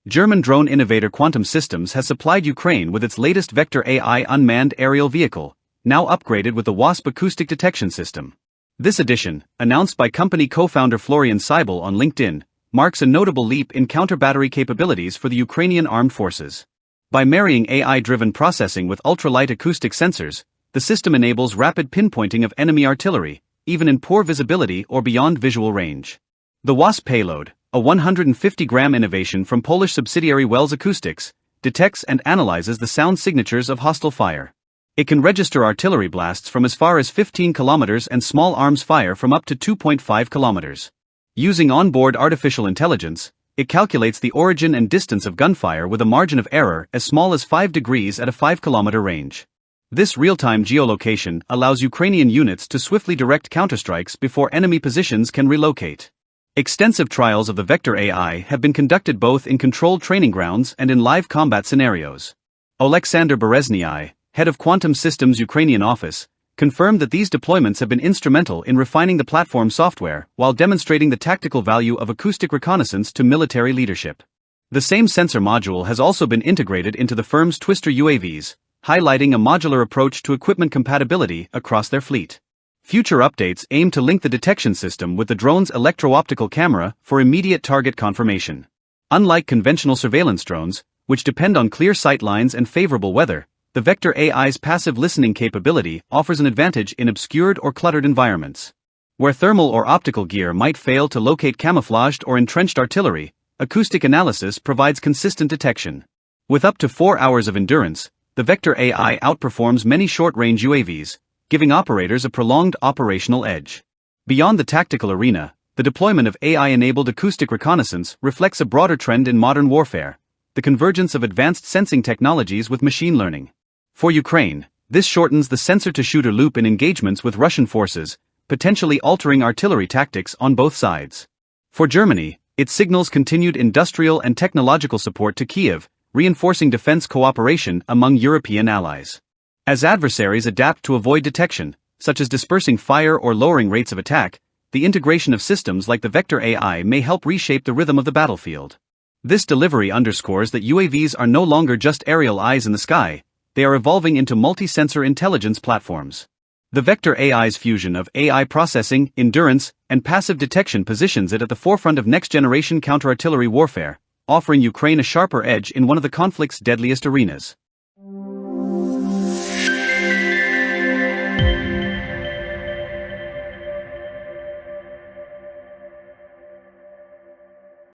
German drone innovator Quantum Systems has supplied Ukraine with its latest Vector AI unmanned aerial vehicle, now upgraded with the WASP acoustic detection system. This addition, announced by company co-founder Florian Seibel on LinkedIn, marks a notable leap in counter-battery capabilities for the Ukrainian armed forces. By marrying AI-driven processing with ultralight acoustic sensors, the system enables rapid pinpointing of enemy artillery, even in poor visibility or beyond visual range. The WASP payload, a 150-gram innovation from Polish subsidiary Wells Acoustics, detects and analyzes the sound signatures of hostile fire. It can register artillery blasts from as far as 15 kilometers and small arms fire from up to 2.5 kilometers. Using onboard artificial intelligence, it calculates the origin and distance of gunfire with a margin of error as small as 5 degrees at a 5-kilometer range. This real-time geolocation allows Ukrainian units to swiftly direct counterstrikes before enemy positions can relocate. Extensive trials of the Vector AI have been conducted both in controlled training grounds and in live combat scenarios. Oleksandr Berezny, head of Quantum Systems' Ukrainian office, confirmed that these deployments have been instrumental in refining the platform software while demonstrating the tactical value of acoustic reconnaissance to military leadership. The same sensor module has also been integrated into the firm's Twister UAVs, highlighting a modular approach to equipment compatibility across their fleet. Future updates aim to link the detection system with the drone's electro-optical camera for immediate target confirmation. Unlike conventional surveillance drones, which depend on clear sight lines and favorable weather, the Vector AI's passive listening capability offers an advantage in obscured or cluttered environments. Where thermal or optical gear might fail to locate camouflaged or entrenched artillery, acoustic analysis provides consistent detection. With up to 4 hours of endurance, the Vector AI outperforms many short-range UAVs, giving operators a prolonged operational edge. Beyond the tactical arena, the deployment of AI-enabled acoustic reconnaissance reflects a broader trend in modern warfare: the convergence of advanced sensing technologies with machine learning. For Ukraine, this shortens the sensor-to-shooter loop in engagements with Russian forces, potentially altering artillery tactics on both sides. For Germany, it signals continued industrial and technological support to Kyiv, reinforcing defense cooperation among European allies. As adversaries adapt to avoid detection, such as dispersing fire or lowering rates of attack, the integration of systems like the Vector AI may help reshape the rhythm of the battlefield. This delivery underscores that UAVs are no longer just aerial eyes in the sky, they are evolving into multi-sensor intelligence platforms. The Vector AI's fusion of AI processing, endurance, and passive detection positions it at the forefront of next-generation counter-artillery warfare, offering Ukraine a sharper edge in one of the conflict's deadliest arenas.